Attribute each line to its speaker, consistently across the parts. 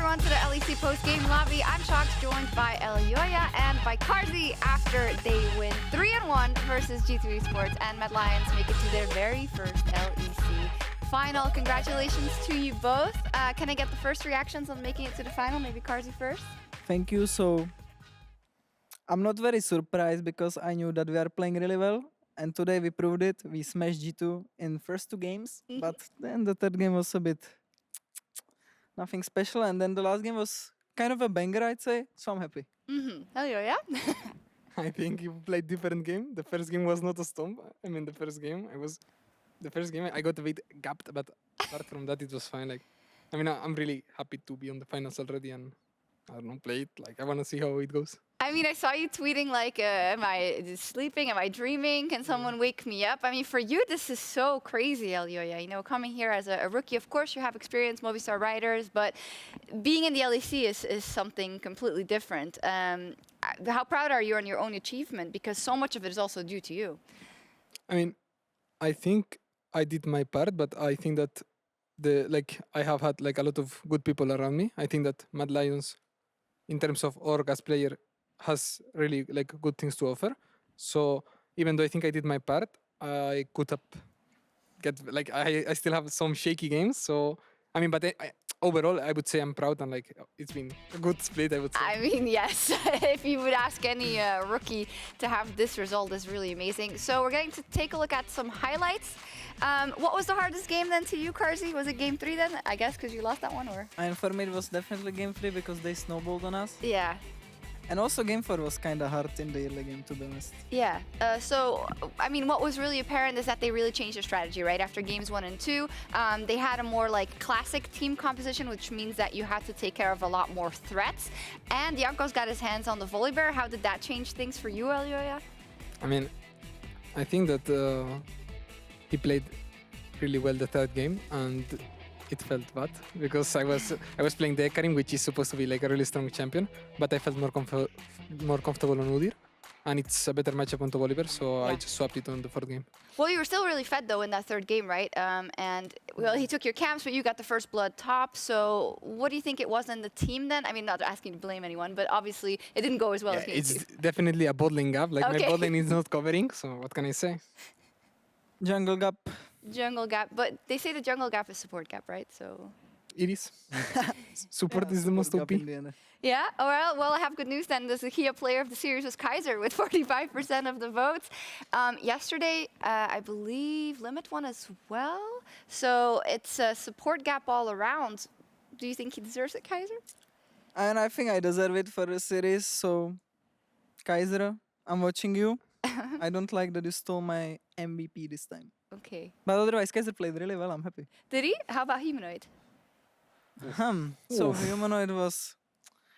Speaker 1: everyone, to the LEC post-game lobby. I'm Sjokz, joined by Elyoya and by Carzzy after they win 3-1 versus G2 Esports, and Mad Lions make it to their very first LEC final. Congratulations to you both. Can I get the first reactions on making it to the final? Maybe Carzzy first.
Speaker 2: Thank you. So I'm not very surprised because I knew that we are playing really well. And today we proved it. We smashed G2 in first two games. But then the third game was a bit nothing special. And then the last game was kind of a banger, I'd say. So I'm happy.
Speaker 1: Elyoya?
Speaker 3: I think you played different game. The first game was not a stomp. I mean, the first game I got a bit gapped, but apart from that, it was fine. Like, I mean, I'm really happy to be on the finals already, and I don't know, play it. Like, I want to see how it goes.
Speaker 1: I mean, I saw you tweeting like, am I sleeping? Am I dreaming? Can someone wake me up? I mean, for you, this is so crazy, Elyoya. You know, coming here as a rookie, of course, you have experience, Movistar Riders, but being in the LEC is something completely different. How proud are you on your own achievement? Because so much of it is also due to you.
Speaker 3: I mean, I think I did my part, but I think that I have had like a lot of good people around me. I think that Mad Lions, in terms of org as player, has really like good things to offer. So even though I think I did my part, I could have I still have some shaky games. So I mean, but overall, I would say I'm proud, and like it's been a good split, I would say.
Speaker 1: I mean, yes. If you would ask any rookie to have this result is really amazing. So we're going to take a look at some highlights. What was the hardest game then to you, Carzzy? Was it game 3 then? I guess because you lost that one, or?
Speaker 2: And for me, it was definitely game 3 because they snowballed on us.
Speaker 1: Yeah.
Speaker 2: And also game 4 was kind of hard in the early game, to be honest.
Speaker 1: Yeah. So, I mean, what was really apparent is that they really changed their strategy, right? After games 1 and 2, they had a more like classic team composition, which means that you had to take care of a lot more threats. And Jankos got his hands on the volley bear. How did that change things for you, Elyoya?
Speaker 3: I mean, I think that he played really well the third game, and it felt bad because I was playing the Karim, which is supposed to be like a really strong champion, but I felt more comfortable on Udyr, and it's a better matchup on Volibear, so I just swapped it on the fourth game.
Speaker 1: Well, you were still really fed though in that third game, right? And well, he took your camps, but you got the first blood top. So what do you think it was in the team then? I mean, not asking to blame anyone, but obviously it didn't go as well as game 2.
Speaker 3: It's definitely a bottling gap. Like my bot lane is not covering, so what can I say?
Speaker 2: Jungle gap.
Speaker 1: Jungle gap, but they say the jungle gap is support gap, right? So
Speaker 3: It is. Support is the most OP.
Speaker 1: yeah. Well, I have good news then. The Zakia player of the series was Kaiser with 45% of the votes. Yesterday, I believe Limit won as well. So it's a support gap all around. Do you think he deserves it, Kaiser?
Speaker 2: And I think I deserve it for the series. So, Kaiser, I'm watching you. I don't like that you stole my MVP this time.
Speaker 1: Okay.
Speaker 2: But otherwise, Kaiser played really well. I'm happy.
Speaker 1: Did he? How about Humanoid?
Speaker 2: So Humanoid was...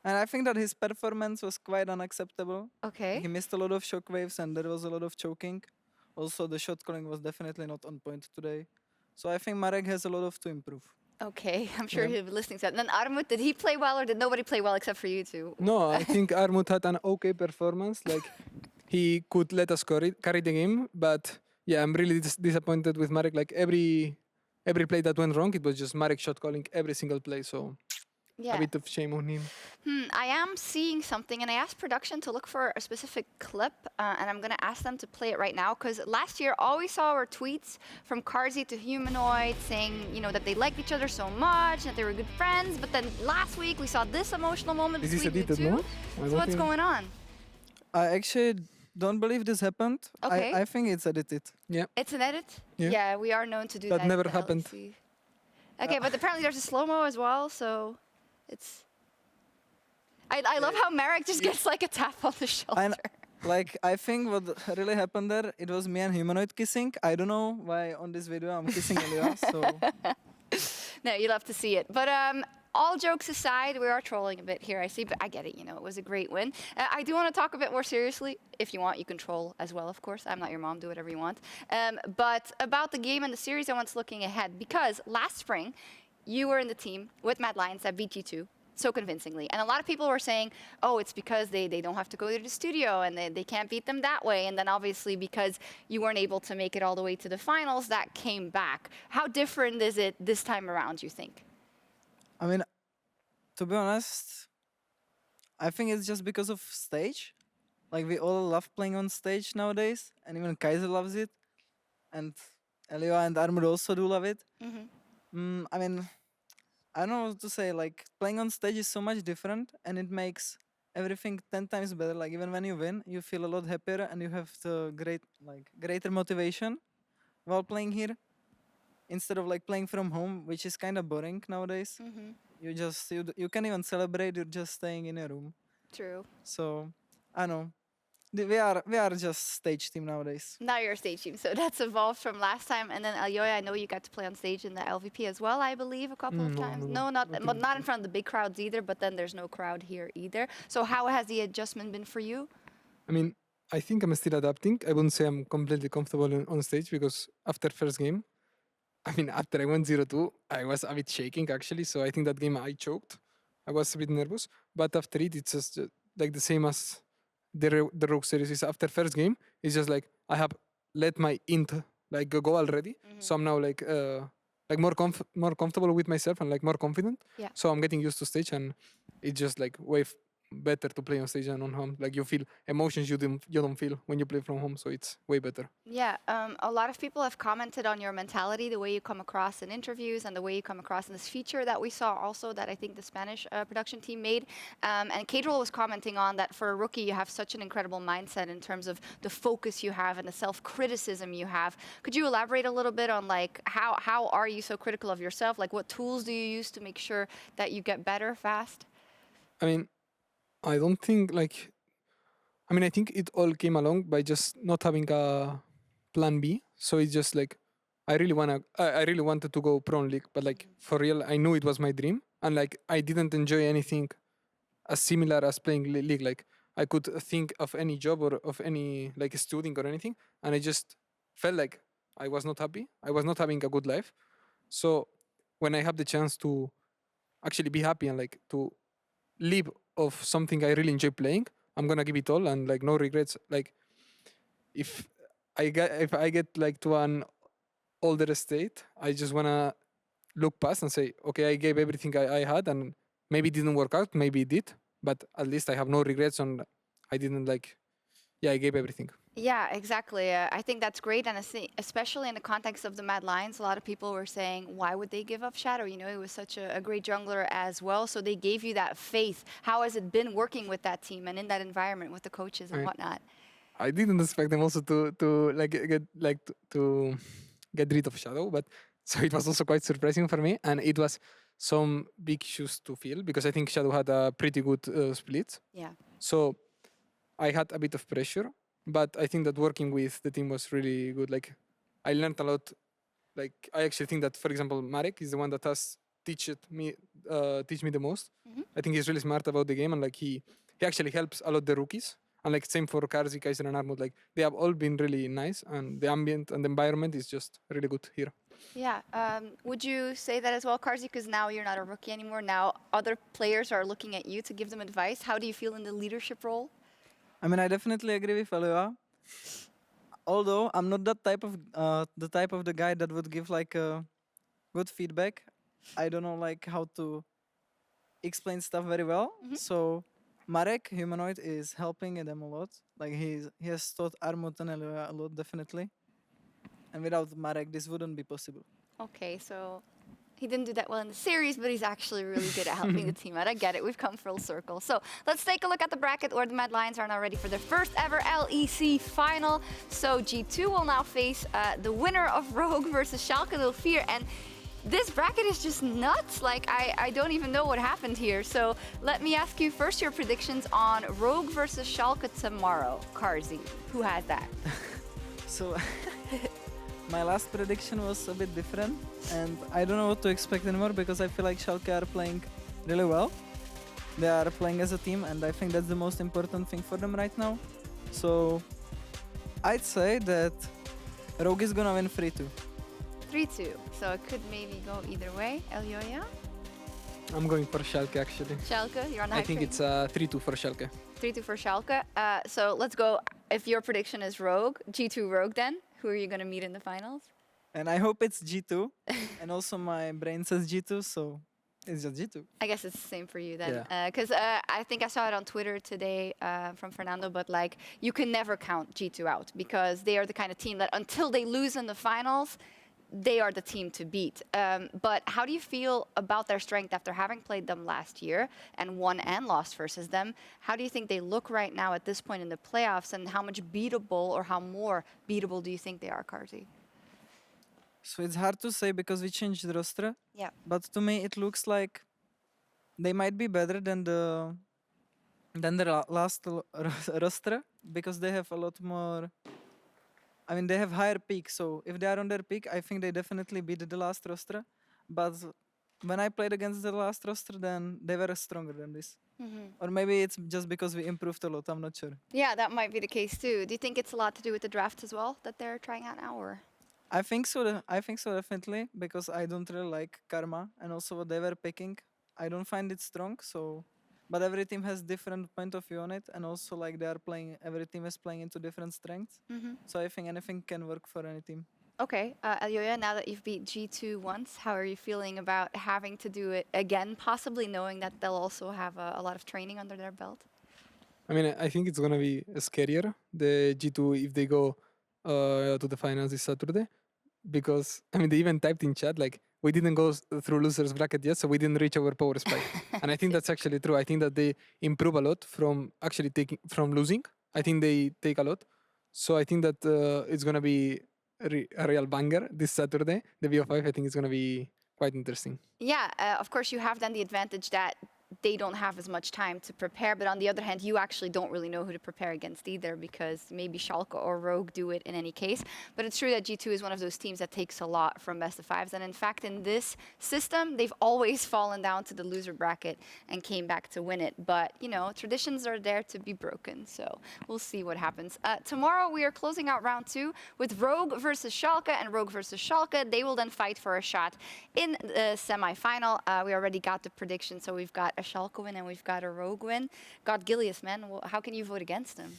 Speaker 2: And I think that his performance was quite unacceptable.
Speaker 1: Okay.
Speaker 2: He missed a lot of shockwaves and there was a lot of choking. Also, the shot calling was definitely not on point today. So I think Marek has a lot to improve.
Speaker 1: Okay, I'm sure he'll be listening to that. And then Armut, did he play well or did nobody play well except for you two?
Speaker 3: No, I think Armut had an okay performance. Like he could let us carry the game, but yeah, I'm really disappointed with Marek. Like every play that went wrong, it was just Marek shot calling every single play. So a bit of shame on him.
Speaker 1: I am seeing something, and I asked production to look for a specific clip, and I'm going to ask them to play it right now, because last year all we saw were tweets from Carzzy to Humanoid saying, you know, that they liked each other so much, that they were good friends, but then last week we saw this emotional moment between the two. So what's going on?
Speaker 2: I actually don't believe this happened.
Speaker 1: Okay.
Speaker 2: I think it's edited.
Speaker 3: Yeah.
Speaker 1: It's an edit?
Speaker 3: Yeah,
Speaker 1: we are known to do that.
Speaker 3: That never happened.
Speaker 1: Okay, but apparently there's a slow-mo as well, so it's... I love how Marek just gets like a tap on the shoulder.
Speaker 2: I think what really happened there, it was me and Humanoid kissing. I don't know why on this video I'm kissing Elyoya, so...
Speaker 1: No, you'll have to see it. But all jokes aside, we are trolling a bit here, I see, but I get it, you know, it was a great win. I do want to talk a bit more seriously. If you want, you can troll as well, of course. I'm not your mom, do whatever you want. But about the game and the series, I want looking ahead, because last spring, you were in the team with Mad Lions that beat G2 so convincingly. And a lot of people were saying, oh, it's because they don't have to go to the studio and they can't beat them that way. And then obviously because you weren't able to make it all the way to the finals, that came back. How different is it this time around, you think?
Speaker 2: I mean, To be honest, I think it's just because of stage. Like we all love playing on stage nowadays, and even Kaiser loves it, and Elyoya and Armor also do love it. I mean, I don't know what to say. Like playing on stage is so much different, and it makes everything 10 times better. Like even when you win, you feel a lot happier, and you have the greater motivation while playing here, instead of like playing from home, which is kind of boring nowadays. You can't even celebrate. You're just staying in a room.
Speaker 1: True.
Speaker 2: So I know we are just stage team nowadays.
Speaker 1: Now you're a stage team, so that's evolved from last time. And then Elyoya, I know you got to play on stage in the LVP as well, I believe, a couple of times. No, not in front of the big crowds either. But then there's no crowd here either. So how has the adjustment been for you?
Speaker 3: I mean, I think I'm still adapting. I wouldn't say I'm completely comfortable on stage because after first game, I mean, after I went 0-2, I was a bit shaking actually. So I think that game I choked. I was a bit nervous. But after it, it's just like the same as the Rogue series is. After first game, it's just like I have let my int like go already. So I'm now like more comfortable with myself and like more confident.
Speaker 1: Yeah.
Speaker 3: So I'm getting used to stage, and it's just like better to play on stage than on home. Like you feel emotions you don't feel when you play from home, so it's way better.
Speaker 1: Yeah, a lot of people have commented on your mentality, the way you come across in interviews and the way you come across in this feature that we saw also that I think the Spanish production team made. And Carzzy was commenting on that for a rookie, you have such an incredible mindset in terms of the focus you have and the self-criticism you have. Could you elaborate a little bit on like how are you so critical of yourself? Like what tools do you use to make sure that you get better fast?
Speaker 3: I mean, I don't think like. I mean, I think it all came along by just not having a plan B. So it's just like I really wanted to go pro in league, but like for real, I knew it was my dream, and like I didn't enjoy anything as similar as playing league. Like I could think of any job or of any like studying or anything, and I just felt like I was not happy. I was not having a good life. So when I have the chance to actually be happy and like to live of something I really enjoy playing, I'm gonna give it all and like no regrets. Like if if I get like to an older state, I just wanna look past and say, okay, I gave everything I had, and maybe it didn't work out, maybe it did, but at least I have no regrets on. I didn't like, yeah, I gave everything.
Speaker 1: Yeah, exactly. I think that's great, and especially in the context of the Mad Lions, a lot of people were saying, why would they give up Shadow? You know, he was such a great jungler as well, so they gave you that faith. How has it been working with that team and in that environment with the coaches and whatnot?
Speaker 3: I didn't expect them also to like to get rid of Shadow, but so it was also quite surprising for me, and it was some big shoes to fill because I think Shadow had a pretty good split.
Speaker 1: Yeah.
Speaker 3: So I had a bit of pressure, but I think that working with the team was really good. Like I learned a lot. Like I actually think that, for example, Marek is the one that has teach me the most. I think he's really smart about the game, and like he actually helps a lot the rookies. And like same for Carzzy, Kaiser, and Armut. Like they have all been really nice, and the ambient and the environment is just really good here.
Speaker 1: Yeah. Would you say that as well, Carzzy? Because now you're not a rookie anymore. Now other players are looking at you to give them advice. How do you feel in the leadership role?
Speaker 2: I mean, I definitely agree with Elyoya. Although I'm not that type of the guy that would give like good feedback. I don't know like how to explain stuff very well. So Marek Humanoid is helping them a lot. Like he has taught Armut and Elyoya a lot, definitely. And without Marek, this wouldn't be possible.
Speaker 1: Okay, so he didn't do that well in the series, but he's actually really good at helping the team out. I get it. We've come full circle. So let's take a look at the bracket where the Mad Lions are now ready for their first ever LEC final. So G2 will now face the winner of Rogue versus Schalke 04. And this bracket is just nuts. Like, I don't even know what happened here. So let me ask you first your predictions on Rogue versus Schalke tomorrow. Carzzy, who has that?
Speaker 2: So my last prediction was a bit different, and I don't know what to expect anymore because I feel like Schalke are playing really well. They are playing as a team, and I think that's the most important thing for them right now. So I'd say that Rogue is gonna win 3-2.
Speaker 1: 3-2. So it could maybe go either way. Elyoya?
Speaker 3: I'm going for Schalke actually.
Speaker 1: Schalke, you're on the
Speaker 3: I
Speaker 1: high
Speaker 3: think
Speaker 1: train?
Speaker 3: it's 3-2 for Schalke.
Speaker 1: 3-2 for Schalke. So let's go. If your prediction is Rogue, G2 Rogue then, who are you going to meet in the finals?
Speaker 2: And I hope it's G2. And also my brain says G2, so It's just G2.
Speaker 1: I guess it's the same for you then,
Speaker 3: Yeah.
Speaker 1: because I think I saw it on Twitter today from Fernando. But like, you can never count G2 out because they are the kind of team that until they lose in the finals, they are the team to beat. But how do you feel about their strength after having played them last year and won and lost versus them? How do you think they look right now at this point in the playoffs, and how much beatable or how more beatable do you think they are, Carzzy?
Speaker 2: So it's hard to say because we changed the roster.
Speaker 1: Yeah.
Speaker 2: But to me, it looks like they might be better than the last roster because they have a lot more. I mean, they have higher peak. So if they are on their peak, I think they definitely beat the last roster. But when I played against the last roster, then they were stronger than this. Or maybe it's just because we improved a lot. I'm not sure.
Speaker 1: Yeah, that might be the case too. Do you think it's a lot to do with the draft as well that they're trying out now, or?
Speaker 2: I think so. I think so definitely because I don't really like Karma and also what they were picking. I don't find it strong. So, but every team has different point of view on it, and also like they are playing. Every team is playing into different strengths. So I think anything can work for any team.
Speaker 1: Okay, Elyoya, now that you've beat G2 once, how are you feeling about having to do it again, possibly knowing that they'll also have a lot of training under their belt?
Speaker 3: I mean, I think it's gonna be scarier, the G2, if they go to the finals this Saturday, because I mean they even typed in chat like we didn't go through losers bracket yet, so we didn't reach our power spike. And I think that's actually true. I think that they improve a lot from actually from losing. I think they take a lot. So I think that it's gonna be a real banger this Saturday. The BO5, I think it's gonna be quite interesting.
Speaker 1: Yeah, of course you have then the advantage that they don't have as much time to prepare, but on the other hand, you actually don't really know who to prepare against either, because maybe Schalke or Rogue do it in any case. But it's true that G2 is one of those teams that takes a lot from best of fives, and in fact, in this system, they've always fallen down to the loser bracket and came back to win it. But, you know, traditions are there to be broken, so we'll see what happens. Tomorrow, we are closing out round 2 with Rogue versus Schalke, and Rogue versus Schalke, they will then fight for a shot in the semi-final. We already got the prediction, so we've got a Schalke win and we've got a Rogue win. God, Gilius, man, how can you vote against him?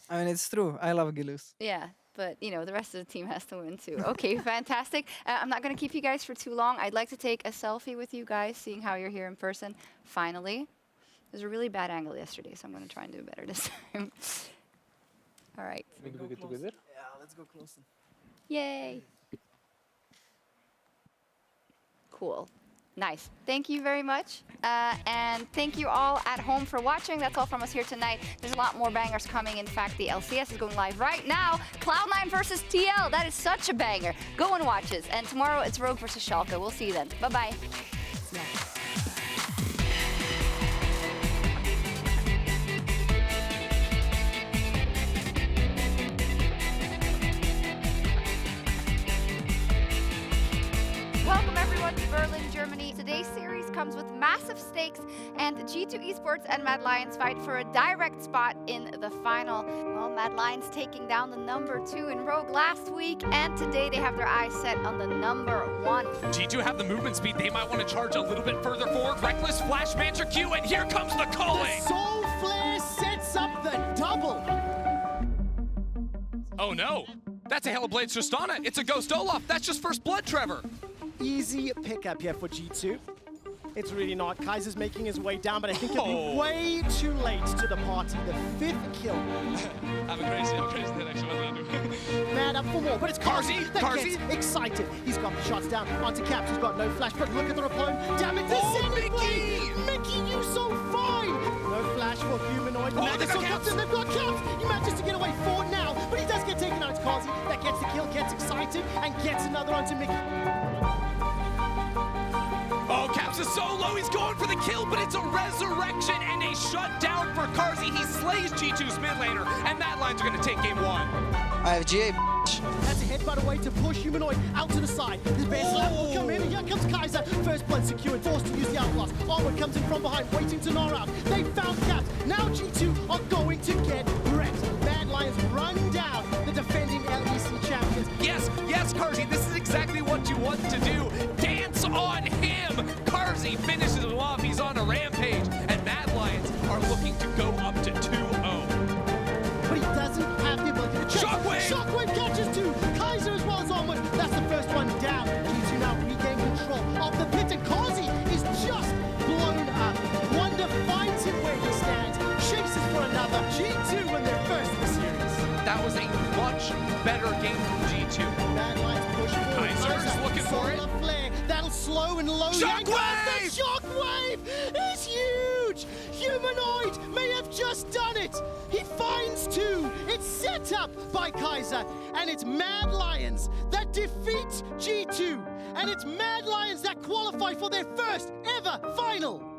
Speaker 2: I mean, it's true. I love Gilius.
Speaker 1: Yeah, but, you know, the rest of the team has to win too. Okay, fantastic. I'm not going to keep you guys for too long. I'd like to take a selfie with you guys, seeing how you're here in person. Finally. It was a really bad angle yesterday, so I'm going to try and do better this time. All right.
Speaker 3: Maybe we get together.
Speaker 2: Yeah, let's go closer.
Speaker 1: Yay. Cool. Nice. Thank you very much. And thank you all at home for watching. That's all from us here tonight. There's a lot more bangers coming. In fact, the LCS is going live right now. Cloud9 versus TL. That is such a banger. Go and watch it. And tomorrow it's Rogue versus Schalke. We'll see you then. Bye-bye. Welcome everyone to Berlin, Germany. Today's series comes with massive stakes, and G2 Esports and Mad Lions fight for a direct spot in the final. Well, Mad Lions taking down the #2 in Rogue last week, and today they have their eyes set on the #1.
Speaker 4: G2 have the movement speed. They might want to charge a little bit further forward. Reckless Flash Mantra Q, and here comes the calling.
Speaker 5: The Soul Flare sets up the double.
Speaker 4: Oh no, that's a Hellblade Tristana. It's a Ghost Olaf. That's just first blood, Trevor.
Speaker 5: Easy pickup here for G2. It's really not. Kaiser's making his way down, but I think it'll be way too late to the party. The 5th kill.
Speaker 4: I'm crazy that actually.
Speaker 5: Man up for more, but it's Carzzy that
Speaker 4: Carzzy.
Speaker 5: gets excited. He's got the shots down onto Caps, who's got no flash, but look at the reply. Damn it, the second play! Mickey, you so fine! No flash for Humanoid.
Speaker 4: Oh, they've got Caps.
Speaker 5: They've got Caps! He manages to get away 4 now, but he does get taken out. It's Carzzy that gets the kill, gets excited, and gets another onto Mickey.
Speaker 4: Oh, Caps is so low. He's going for the kill, but it's a resurrection and a shutdown for Carzzy. He slays G2's mid laner, and Mad Lions are going to take game 1.
Speaker 2: I have GA.
Speaker 5: That's a headbutt away to push Humanoid out to the side. The best lap will come in, and here comes Kaiser. First blood secured, forced to use the Outlast. Onward comes in from behind, waiting to gnaw out. They found Caps. Now G2 are going to get wrecked. Mad Lions run down the defending LEC champions.
Speaker 4: Yes, Carzzy, this is exactly what you want to do. Dance on him. Carzzy finishes him off. He's on a rampage, and Mad Lions are looking to go up to 2-0.
Speaker 5: But he doesn't have the ability to chase.
Speaker 4: Shockwave!
Speaker 5: Shockwave catches 2. Kaiser as well as Onward. That's the first one down. G2 now regain control of the pit, and Carzzy is just
Speaker 4: that was a much better game from G2.
Speaker 5: Mad Lions push forward.
Speaker 4: Kaiser's looking for it.
Speaker 5: Solar flare. That'll slow and low.
Speaker 4: Shockwave!
Speaker 5: The shockwave is huge. Humanoid may have just done it. He finds two. It's set up by Carzzy, and it's Mad Lions that defeat G2, and it's Mad Lions that qualify for their first ever final.